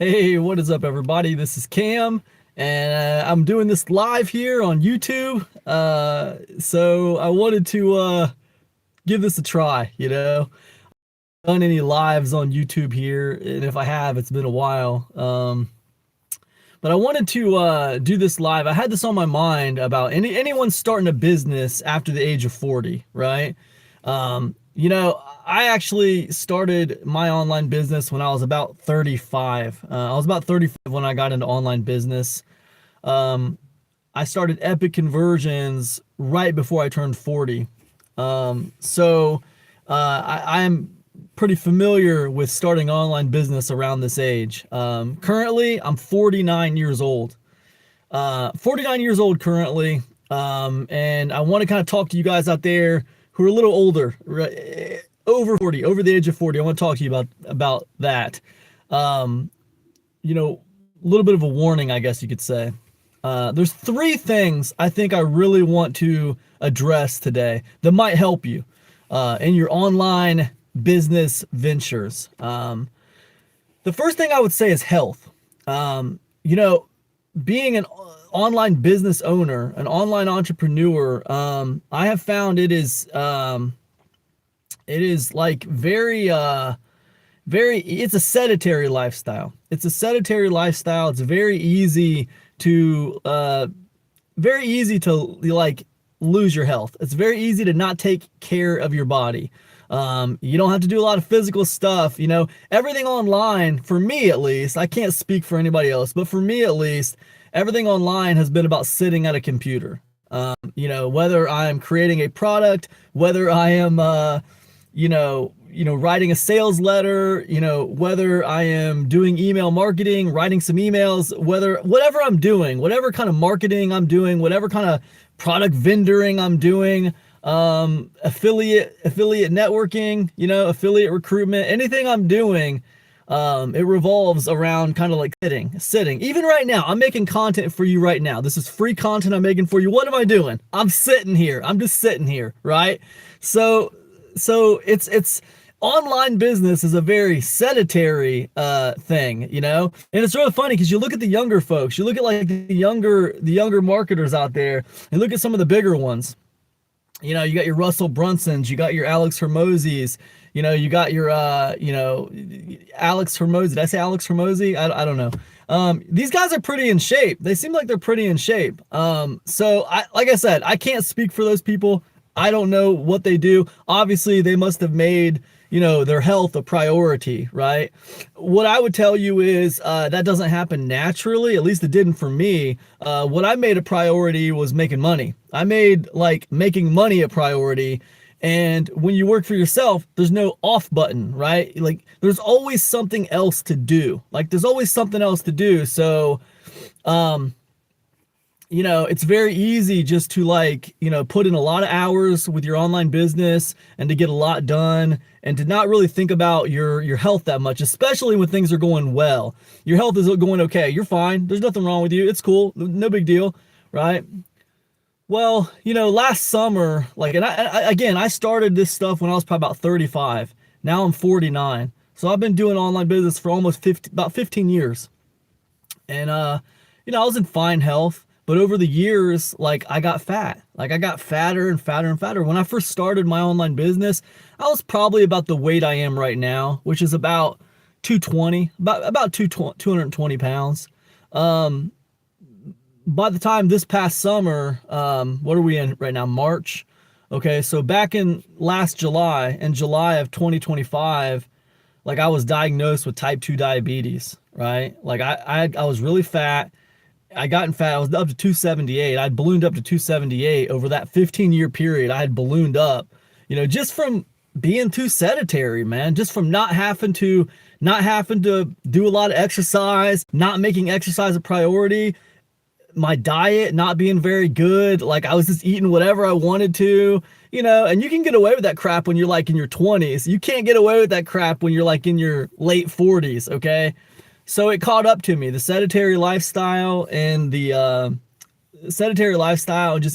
Hey, what is up, everybody? This is Cam, and I'm doing this live here on YouTube. So I wanted to give this a try. Done any lives on YouTube here, and if I have, it's been a while. But I wanted to do this live. I had this on my mind about anyone starting a business after the age of 40, right? I actually started my online business when I was about 35. I was about 35 when I got into online business. Um, I started Epic Conversions right before I turned 40. I am pretty familiar with starting online business around this age. Currently, I'm 49 years old. 49 years old currently. And I want to kind of talk to you guys out there who are a little older, right, over 40, over the age of 40. I want to talk to you about that. Um, a little bit of a warning, I guess you could say. There's three things I think I really want to address today that might help you in your online business ventures. The first thing I would say is health. Um, you know, Being an online business owner, an online entrepreneur, I have found it is like it's a sedentary lifestyle. It's a sedentary lifestyle. It's very easy to like lose your health. It's very easy to not take care of your body. You don't have to do a lot of physical stuff. Everything online, for me at least, I can't speak for anybody else, but for me at least, everything online has been about sitting at a computer. Whether I am creating a product, whether I am, writing a sales letter, whether I am doing email marketing, writing some emails, whatever I'm doing, whatever kind of marketing I'm doing, whatever kind of product vendoring I'm doing, affiliate networking, affiliate recruitment, anything I'm doing, it revolves around kind of like sitting. Even right now, I'm making content for you right now. This is free content I'm making for you. What am I doing? I'm sitting here. I'm just sitting here, right? So it's online business is a very sedentary thing, and it's really funny because you look at the younger folks, you look at like the younger marketers out there, and look at some of the bigger ones. You got your Russell Brunsons, you got your Alex Hermosis, you got your Alex Hermosi. Did I say Alex Hermosi? I don't know. These guys are pretty in shape. They seem like they're pretty in shape. Like I said, I can't speak for those people. I don't know what they do. Obviously, they must have made, their health a priority, right? What I would tell you is that doesn't happen naturally. At least it didn't for me. What I made a priority was making money. I made like making money a priority. And when you work for yourself, there's no off button, right? Like there's always something else to do. Um, it's very easy just to put in a lot of hours with your online business and to get a lot done and to not really think about your health that much, especially when things are going well. Your health is going okay. You're fine. There's nothing wrong with you. It's cool. No big deal, right? Well, last summer, and I started this stuff when I was probably about 35. Now I'm 49. So I've been doing online business for about 15 years. And I was in fine health, but over the years, I got fat. I got fatter and fatter and fatter. When I first started my online business, I was probably about the weight I am right now, which is about 220, about 220 pounds. Um, by the time this past summer, what are we in right now? March. Okay, so back in July of 2025, I was diagnosed with type 2 diabetes, right? I was really fat. I gotten fat. I was up to 278. I'd ballooned up to 278 over that 15-year period. I had ballooned up, just from being too sedentary, man. Just from not having to do a lot of exercise, not making exercise a priority, my diet not being very good. I was just eating whatever I wanted to, and you can get away with that crap when you're in your 20s. You can't get away with that crap when you're in your late 40s, okay? So it caught up to me, the sedentary lifestyle and just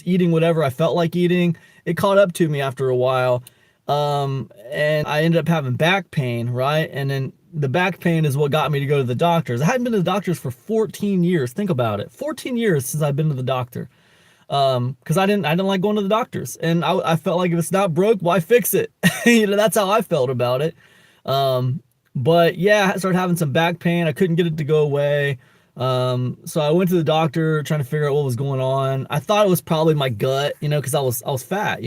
eating whatever I felt like eating. It caught up to me after a while. And I ended up having back pain, right? And then the back pain is what got me to go to the doctors. I hadn't been to the doctors for 14 years. Think about it. 14 years since I've been to the doctor. Because I didn't like going to the doctors, and I felt like if it's not broke, why fix it? That's how I felt about it. But yeah, I started having some back pain. I couldn't get it to go away. So I went to the doctor trying to figure out what was going on. I thought it was probably my gut, because I was fat,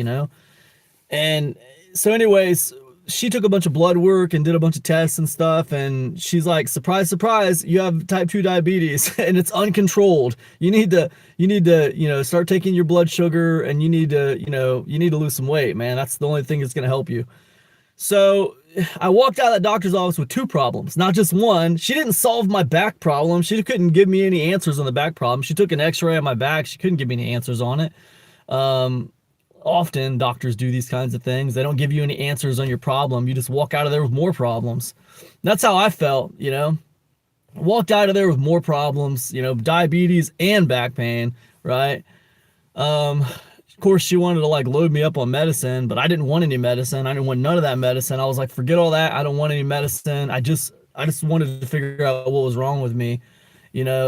and so anyways, she took a bunch of blood work and did a bunch of tests and stuff, and she's like, surprise, surprise, you have type 2 diabetes and it's uncontrolled. You need to start taking your blood sugar, and you need to lose some weight, man. That's the only thing that's going to help you. So I walked out of that doctor's office with two problems, not just one. She didn't solve my back problem. She couldn't give me any answers on the back problem. She took an x-ray on my back. She couldn't give me any answers on it. Often doctors do these kinds of things. They don't give you any answers on your problem. You just walk out of there with more problems. That's how I felt, walked out of there with more problems, diabetes and back pain, right? Of course, she wanted to load me up on medicine, but I didn't want any medicine. I didn't want none of that medicine. I was like, forget all that. I don't want any medicine. I just wanted to figure out what was wrong with me,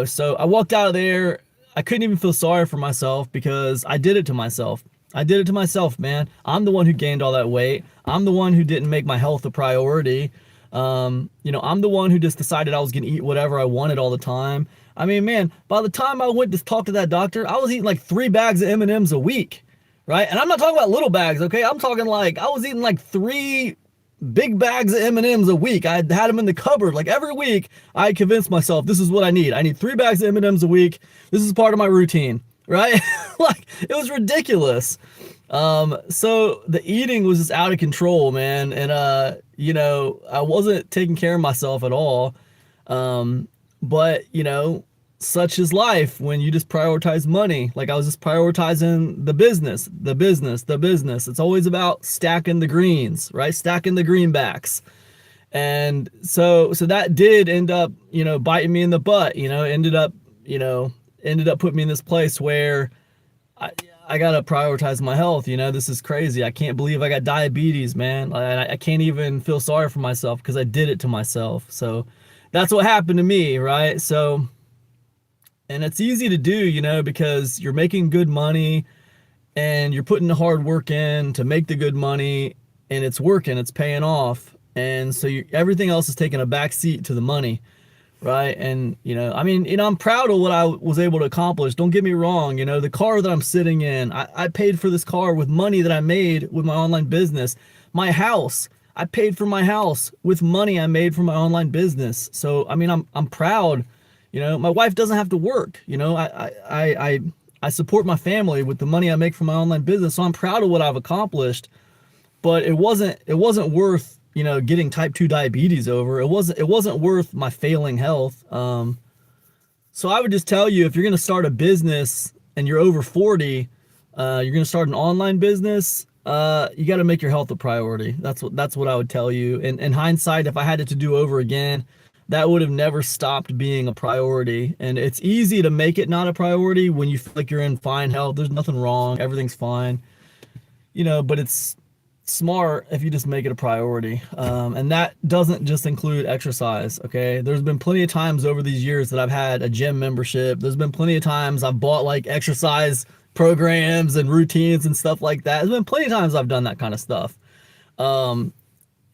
So I walked out of there. I couldn't even feel sorry for myself because I did it to myself. I did it to myself, man. I'm the one who gained all that weight. I'm the one who didn't make my health a priority. I'm the one who just decided I was going to eat whatever I wanted all the time. I mean, man, by the time I went to talk to that doctor, I was eating like 3 bags of M&Ms a week, right? And I'm not talking about little bags, okay? I'm talking I was eating like 3 big bags of M&Ms a week. I had them in the cupboard. Like every week, I convinced myself, this is what I need. I need 3 bags of M&Ms a week. This is part of my routine, right? It was ridiculous. So the eating was just out of control, man. And, I wasn't taking care of myself at all. But such is life when you just prioritize money. Like I was just prioritizing the business. It's always about stacking the greens, right? Stacking the greenbacks. And so that did end up, biting me in the butt, ended up putting me in this place where I gotta prioritize my health. This is crazy. I can't believe I got diabetes, man. I can't even feel sorry for myself because I did it to myself. So that's what happened to me, right? So, and it's easy to do, because you're making good money and you're putting the hard work in to make the good money, and it's working, it's paying off. And so everything else is taking a back seat to the money. Right. And, I'm proud of what I was able to accomplish. Don't get me wrong. The car that I'm sitting in, I paid for this car with money that I made with my online business. My house, I paid for my house with money I made from my online business. So, I'm proud. My wife doesn't have to work. I support my family with the money I make from my online business. So I'm proud of what I've accomplished, but it wasn't worth getting type 2 diabetes over. It wasn't worth my failing health. So I would just tell you, if you're going to start a business and you're over 40, you're going to start an online business, you got to make your health a priority. That's what I would tell you. And in hindsight, if I had it to do over again, that would have never stopped being a priority. And it's easy to make it not a priority when you feel like you're in fine health. There's nothing wrong. Everything's fine. But it's smart if you just make it a priority. And that doesn't just include exercise. Okay. There's been plenty of times over these years that I've had a gym membership. There's been plenty of times I've bought exercise programs and routines and stuff like that. There's been plenty of times I've done that kind of stuff.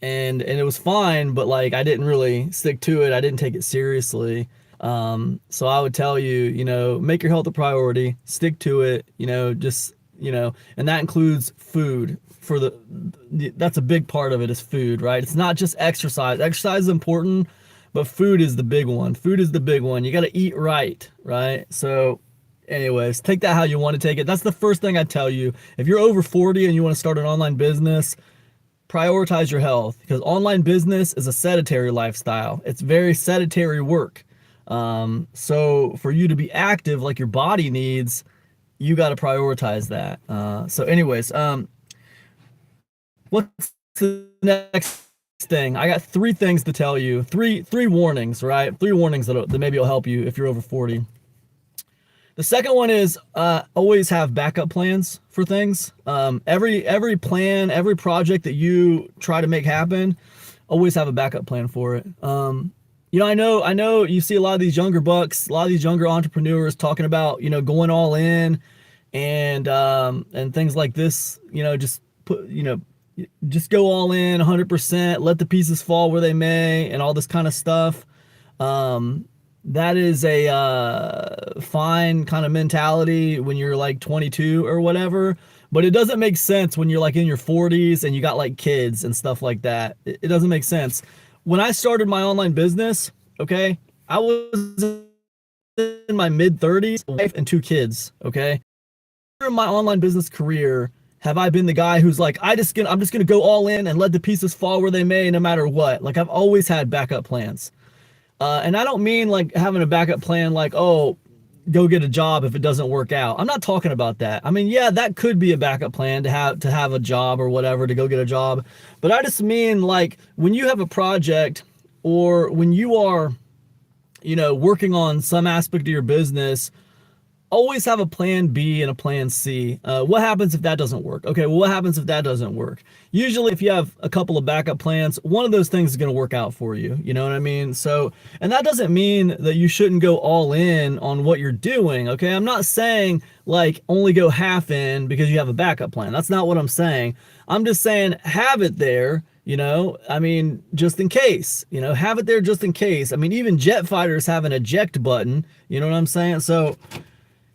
And it was fine, but I didn't really stick to it. I didn't take it seriously. So I would tell you, make your health a priority, stick to it, and that includes food. That's a big part of it, is food, right? It's not just exercise. Exercise is important, but food is the big one. Food is the big one. You got to eat right? So anyways, take that how you want to take it. That's the first thing I tell you. If you're over 40 and you want to start an online business, prioritize your health, because online business is a sedentary lifestyle. It's very sedentary work. So for you to be active like your body needs, you got to prioritize that. So anyways, what's the next thing? I got 3 things to tell you. Three warnings, right? 3 warnings that maybe will help you if you're over 40. The second one is always have backup plans for things. Every plan, every project that you try to make happen, always have a backup plan for it. I know you see a lot of these younger bucks, a lot of these younger entrepreneurs talking about, going all in and things like this, just go all in 100%, let the pieces fall where they may, and all this kind of stuff. That is a fine kind of mentality when you're like 22 or whatever, but it doesn't make sense when you're like in your 40s and you got like kids and stuff like that. It doesn't make sense. When I started my online business, okay, I was in my mid 30s, wife and 2 kids, okay? In my online business career, have I been the guy who's like, I'm just gonna go all in and let the pieces fall where they may, no matter what? Like, I've always had backup plans. And I don't mean like having a backup plan like, oh, go get a job if it doesn't work out. I'm not talking about that. I mean, yeah, that could be a backup plan to have a job or whatever, to go get a job. But I just mean like when you have a project, or when you are, working on some aspect of your business, always have a plan B and a plan C. What happens if that doesn't work? Okay, well, what happens if that doesn't work? Usually if you have a couple of backup plans, one of those things is going to work out for you. You know what I mean? So, and that doesn't mean that you shouldn't go all in on what you're doing. Okay, I'm not saying like only go half in because you have a backup plan. That's not what I'm saying. I'm just saying have it there. I mean, just in case, have it there just in case. I mean, even jet fighters have an eject button. You know what I'm saying? So,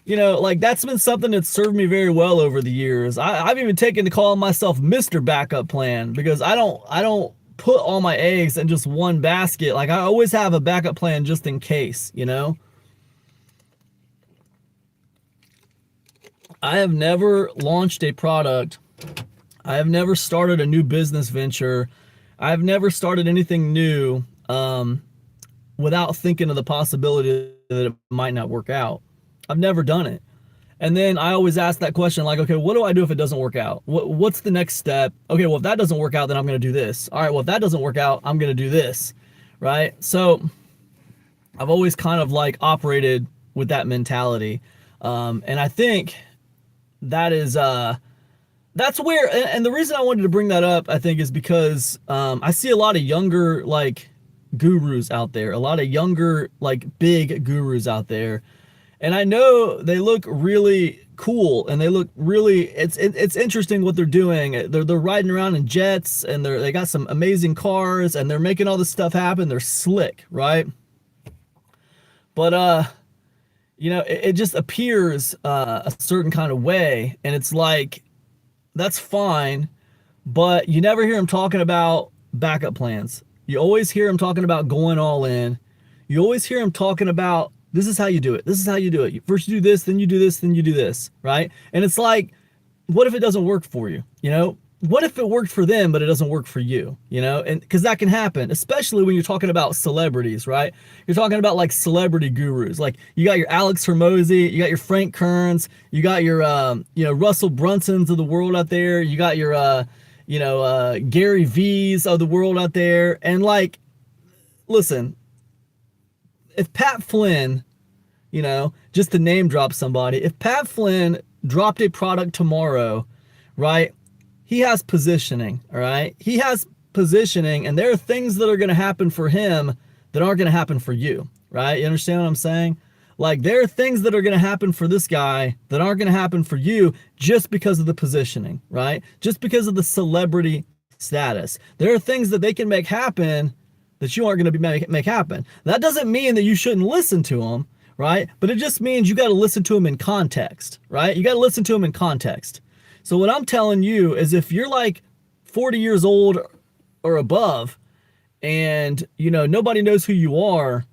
like that's been something that's served me very well over the years. I've even taken to calling myself Mr. Backup Plan, because I don't put all my eggs in just one basket. Like I always have a backup plan just in case, I have never launched a product. I have never started a new business venture. I've never started anything new without thinking of the possibility that it might not work out. I've never done it. And then I always ask that question like, okay, what do I do if it doesn't work out? What's the next step? Okay, well, if that doesn't work out, then I'm going to do this. All right, well, if that doesn't work out, I'm going to do this, right? So I've always kind of like operated with that mentality. And I think that is, that's where, and the reason I wanted to bring that up, I think, is because I see a lot of younger like gurus out there, a lot of younger like big gurus out there. And I know they look really cool, and they look really, it's interesting what they're doing. They're riding around in jets, and they got some amazing cars, and they're making all this stuff happen. They're slick, right? But it just appears a certain kind of way, and it's like, that's fine, but you never hear them talking about backup plans. You always hear them talking about going all in. You always hear them talking about, this is how you do it. This is how you do it. First you do this, then you do this, then you do this, right? And it's like, what if it doesn't work for you? What if it worked for them, but it doesn't work for you? And because that can happen, especially when you're talking about celebrities, right? You're talking about like celebrity gurus. Like you got your Alex Hormozi, you got your Frank Kerns, you got your, Russell Brunsons of the world out there. You got your, Gary V's of the world out there. And like, listen, if Pat Flynn, just to name drop somebody, if Pat Flynn dropped a product tomorrow, right? He has positioning, all right? He has positioning, and there are things that are going to happen for him that aren't going to happen for you, right? You understand what I'm saying? Like there are things that are going to happen for this guy that aren't going to happen for you just because of the positioning, right? Just because of the celebrity status. There are things that they can make happen that you aren't going to make happen. That doesn't mean that you shouldn't listen to them, right? But it just means you got to listen to them in context, right? You got to listen to them in context. So what I'm telling you is if you're like 40 years old or above and, nobody knows who you are,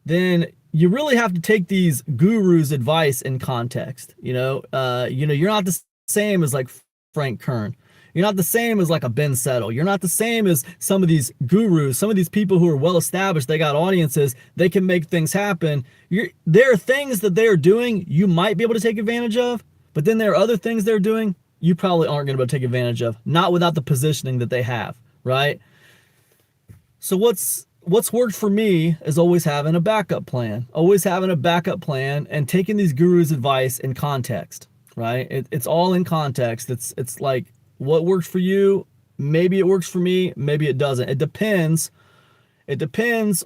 then you really have to take these gurus' advice in context. You're not the same as like Frank Kern. You're not the same as like a Ben Settle. You're not the same as some of these gurus, some of these people who are well established. They got audiences. They can make things happen. There are things that they're doing you might be able to take advantage of, but then there are other things they're doing you probably aren't going to be able to take advantage of, not without the positioning that they have, right? So what's worked for me is always having a backup plan, and taking these gurus' advice in context, right? It's all in context. It's like what worked for you Maybe it works for me, maybe it doesn't. It depends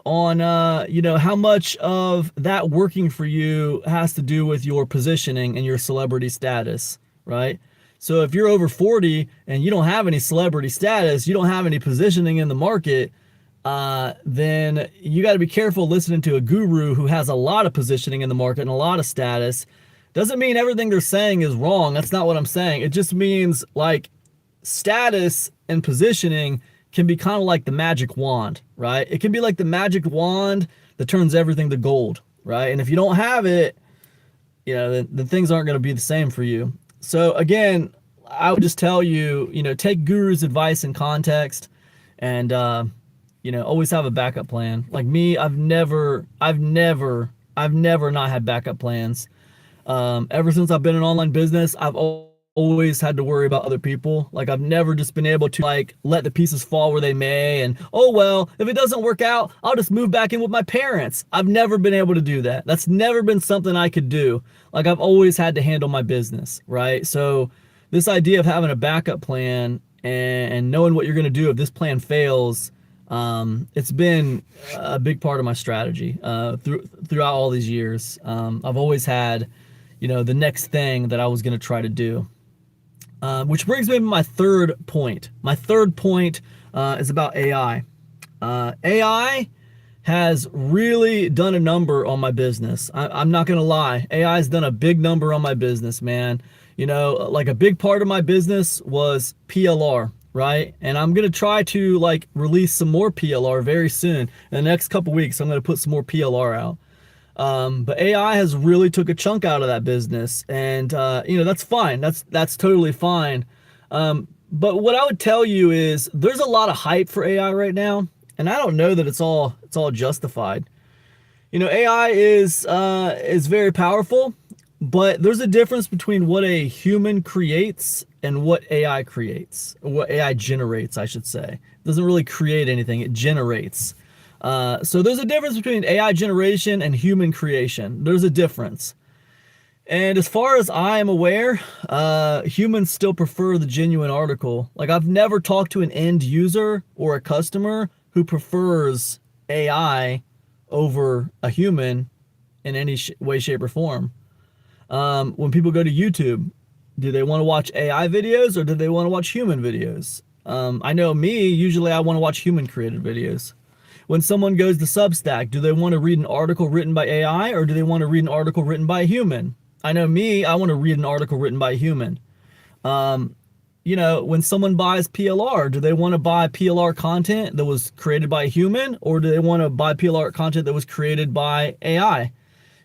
on how much of that working for you has to do with your positioning and your celebrity status, right? So if you're over 40 and you don't have any celebrity status, you don't have any positioning in the market, then you got to be careful listening to a guru who has a lot of positioning in the market and a lot of status. Doesn't mean everything they're saying is wrong. That's not what I'm saying. It just means like status and positioning can be kind of like the magic wand, right? It can be like the magic wand that turns everything to gold, right? And if you don't have it, then things aren't going to be the same for you. So again, I would just tell you, take guru's advice in context, and always have a backup plan. Like me, I've never not had backup plans. Ever since I've been in online business, I've always had to worry about other people. Like I've never just been able to like let the pieces fall where they may, and oh well, if it doesn't work out, I'll just move back in with my parents. I've never been able to do that. That's never been something I could do. Like I've always had to handle my business, right? So this idea of having a backup plan and knowing what you're going to do if this plan fails, it's been a big part of my strategy throughout all these years. I've always had the next thing that I was going to try to do. Which brings me to my third point. My third point is about AI. AI has really done a number on my business. I'm not going to lie. AI has done a big number on my business, man. Like a big part of my business was PLR, right? And I'm going to try to like release some more PLR very soon. In the next couple weeks, I'm going to put some more PLR out. But AI has really took a chunk out of that business, and that's fine. That's totally fine. But what I would tell you is there's a lot of hype for AI right now, and I don't know that it's all justified. AI is very powerful, but there's a difference between what a human creates and what AI creates, or what AI generates, I should say. It doesn't really create anything, it generates. So there's a difference between AI generation and human creation. There's a difference. And as far as I am aware, humans still prefer the genuine article. Like I've never talked to an end user or a customer who prefers AI over a human in any way, shape, or form. When people go to YouTube, do they want to watch AI videos or do they want to watch human videos? I know me, usually I want to watch human created videos. When someone goes to Substack, do they want to read an article written by AI or do they want to read an article written by a human? I know me, I want to read an article written by a human. When someone buys PLR, do they want to buy PLR content that was created by a human or do they want to buy PLR content that was created by AI?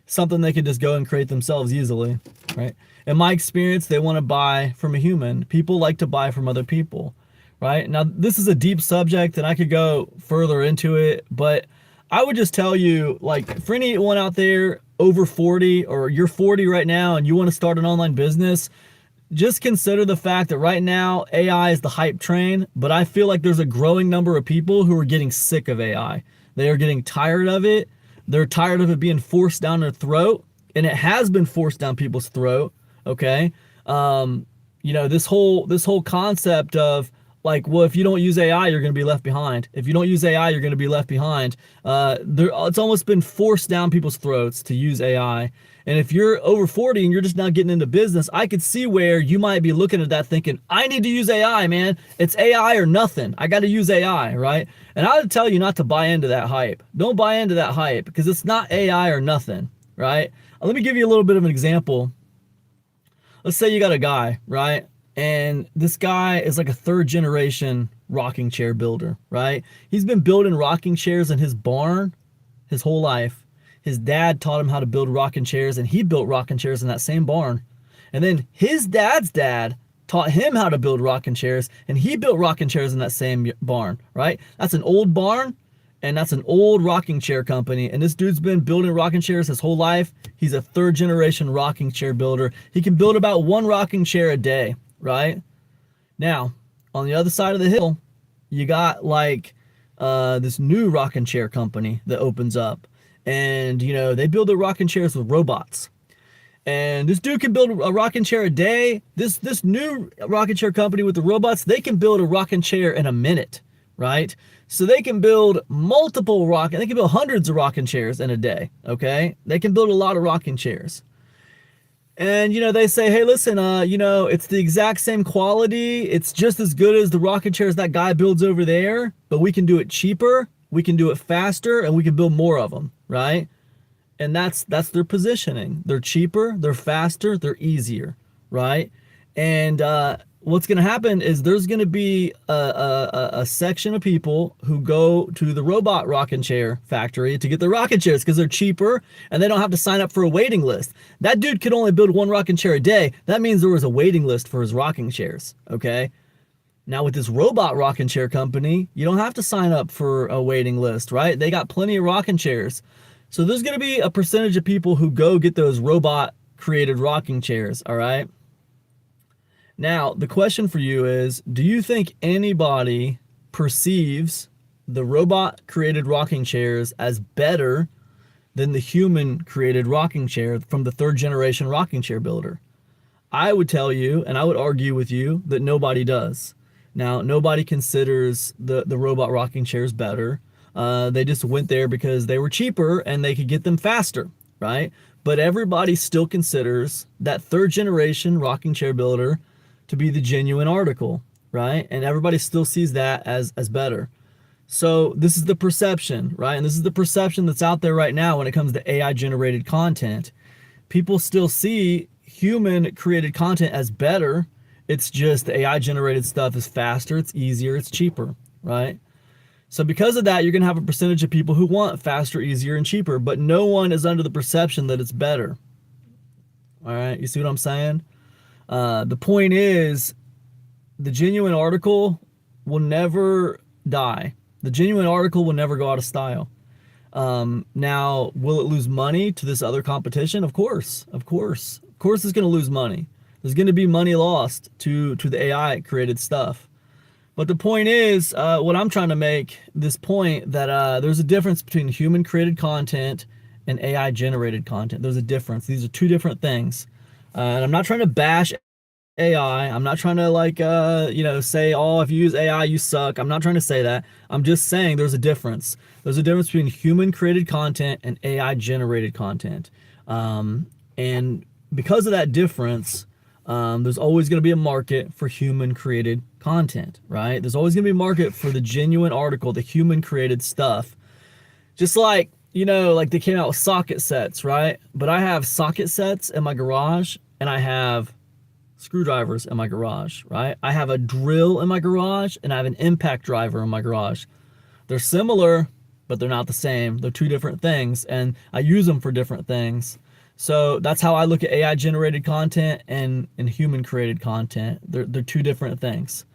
Something they could just go and create themselves easily, right? In my experience, they want to buy from a human. People like to buy from other people. Right? Now, this is a deep subject and I could go further into it, but I would just tell you, like, for anyone out there over 40 or you're 40 right now and you want to start an online business, just consider the fact that right now AI is the hype train, but I feel like there's a growing number of people who are getting sick of AI. They are getting tired of it. They're tired of it being forced down their throat, and it has been forced down people's throat, okay? This whole concept of like, well, if you don't use AI, you're going to be left behind. If you don't use AI, you're going to be left behind. It's almost been forced down people's throats to use AI. And if you're over 40 and you're just not getting into business, I could see where you might be looking at that thinking, I need to use AI, man. It's AI or nothing. I got to use AI, right? And I would tell you not to buy into that hype. Don't buy into that hype because it's not AI or nothing, right? Let me give you a little bit of an example. Let's say you got a guy, right? And this guy is like a third generation rocking chair builder, right? He's been building rocking chairs in his barn his whole life. His dad taught him how to build rocking chairs, and he built rocking chairs in that same barn. And then his dad's dad taught him how to build rocking chairs, and he built rocking chairs in that same barn, right? That's an old barn, and that's an old rocking chair company. And this dude's been building rocking chairs his whole life. He's a third generation rocking chair builder. He can build about one rocking chair a day. Right? Now, on the other side of the hill, you got like this new rocking chair company that opens up. And, they build their rocking chairs with robots. And this dude can build a rocking chair a day. This new rocking chair company with the robots, they can build a rocking chair in a minute, right? So they can build they can build hundreds of rocking chairs in a day, okay? They can build a lot of rocking chairs. And, they say, hey, listen, it's the exact same quality. It's just as good as the rocking chairs that guy builds over there, but we can do it cheaper, we can do it faster, and we can build more of them, right? And that's their positioning. They're cheaper, they're faster, they're easier, right? And what's going to happen is there's going to be a section of people who go to the robot rocking chair factory to get the rocking chairs because they're cheaper and they don't have to sign up for a waiting list. That dude could only build one rocking chair a day. That means there was a waiting list for his rocking chairs, okay? Now with this robot rocking chair company, you don't have to sign up for a waiting list, right? They got plenty of rocking chairs. So there's going to be a percentage of people who go get those robot created rocking chairs, all right? Now, the question for you is, do you think anybody perceives the robot created rocking chairs as better than the human created rocking chair from the third generation rocking chair builder? I would tell you, and I would argue with you, that nobody does. Now, nobody considers the robot rocking chairs better. They just went there because they were cheaper and they could get them faster, right? But everybody still considers that third generation rocking chair builder to be the genuine article, right? And everybody still sees that as better. So this is the perception, right? And this is the perception that's out there right now when it comes to AI generated content. People still see human created content as better. It's just the AI generated stuff is faster, it's easier, it's cheaper, right? So because of that, you're going to have a percentage of people who want faster, easier, and cheaper, but no one is under the perception that it's better. All right, you see what I'm saying? The point is, the genuine article will never die. The genuine article will never go out of style. Now, will it lose money to this other competition? Of course. Of course it's going to lose money. There's going to be money lost to the AI created stuff. But the point is, what I'm trying to make this point that there's a difference between human created content and AI generated content. There's a difference. These are two different things. And I'm not trying to bash AI. I'm not trying to say, oh, if you use AI, you suck. I'm not trying to say that. I'm just saying there's a difference. There's a difference between human created content and AI generated content. And because of that difference, there's always going to be a market for human created content, right? There's always going to be a market for the genuine article, the human created stuff. Just like, like they came out with socket sets, right? But I have socket sets in my garage and I have screwdrivers in my garage, right? I have a drill in my garage and I have an impact driver in my garage. They're similar, but they're not the same. They're two different things and I use them for different things. So that's how I look at AI generated content and human created content. They're two different things.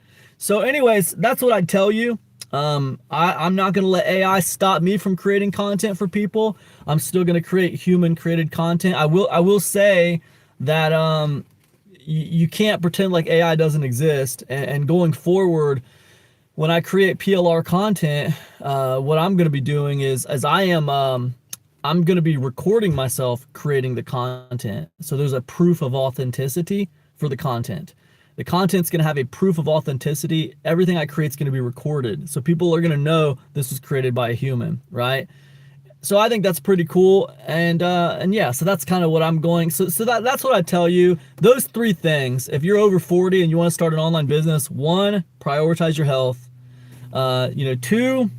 So anyways, that's what I'd tell you. I'm not going to let AI stop me from creating content for people. I'm still going to create human created content. I will say that you can't pretend like AI doesn't exist. And going forward, when I create PLR content, what I'm going to be doing is, I'm going to be recording myself creating the content. So there's a proof of authenticity for the content. The content's going to have a proof of authenticity. Everything I create is going to be recorded. So people are going to know this was created by a human, right? So I think that's pretty cool. And yeah, so that's kind of what I'm going. So that's what I tell you. Those three things, if you're over 40 and you want to start an online business, 1, prioritize your health. 2,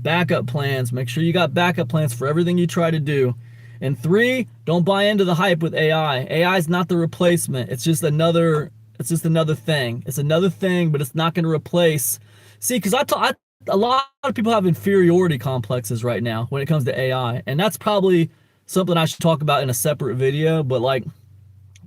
backup plans. Make sure you got backup plans for everything you try to do. And 3, don't buy into the hype with AI. AI is not the replacement. It's just another thing. It's another thing, but it's not going to replace. See, because a lot of people have inferiority complexes right now when it comes to AI. And that's probably something I should talk about in a separate video. But like, a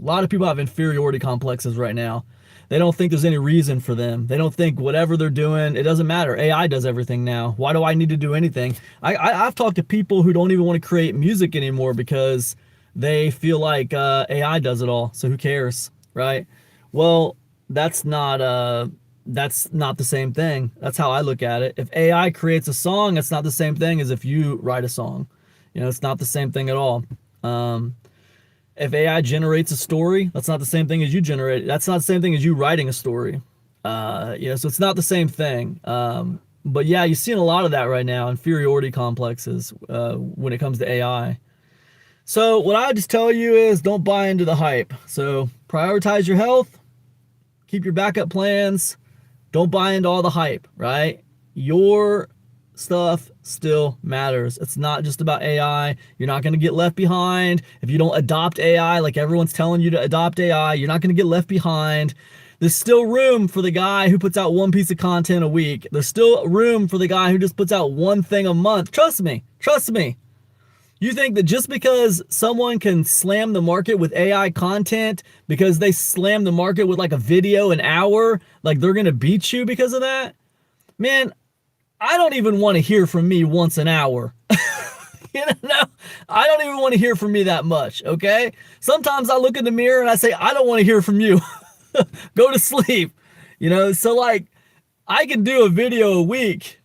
lot of people have inferiority complexes right now. They don't think there's any reason for them. They don't think whatever they're doing, it doesn't matter. AI does everything now. Why do I need to do anything? I've talked to people who don't even want to create music anymore because they feel like AI does it all. So who cares, right? Well, that's not the same thing. That's how I look at it. If AI creates a song, it's not the same thing as if you write a song. It's not the same thing at all. If AI generates a story, that's not the same thing as you generate. That's not the same thing as you writing a story. So it's not the same thing. But yeah, you're seeing a lot of that right now, inferiority complexes when it comes to AI. So what I just tell you is don't buy into the hype. So prioritize your health, keep your backup plans, don't buy into all the hype, right? Your stuff still matters. It's not just about AI. You're not going to get left behind. If you don't adopt AI like everyone's telling you to adopt AI, you're not going to get left behind. There's still room for the guy who puts out one piece of content a week. There's still room for the guy who just puts out one thing a month. Trust me. Trust me. You think that just because someone can slam the market with AI content, because they slam the market with like a video an hour, like they're going to beat you because of that? Man, I don't even want to hear from me once an hour. I don't even want to hear from me that much, okay? Sometimes I look in the mirror and I say, I don't want to hear from you. Go to sleep. So like I can do a video a week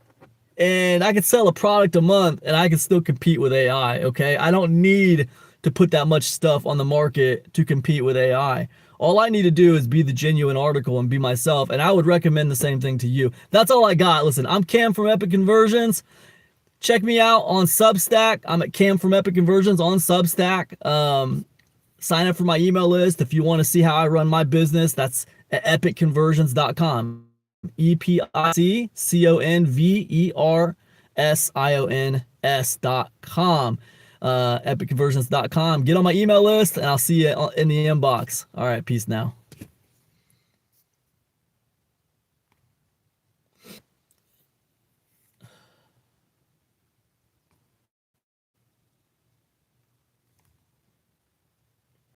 and I can sell a product a month and I can still compete with AI, okay? I don't need to put that much stuff on the market to compete with AI. All I need to do is be the genuine article and be myself, and I would recommend the same thing to you. That's all I got. Listen, I'm Cam from Epic Conversions. Check me out on Substack. I'm at Cam from Epic Conversions on Substack. Sign up for my email list if you want to see how I run my business. That's at epicconversions.com. EPICCONVERSIONS.com. Epicconversions.com. Get on my email list and I'll see you in the inbox. All right, peace now.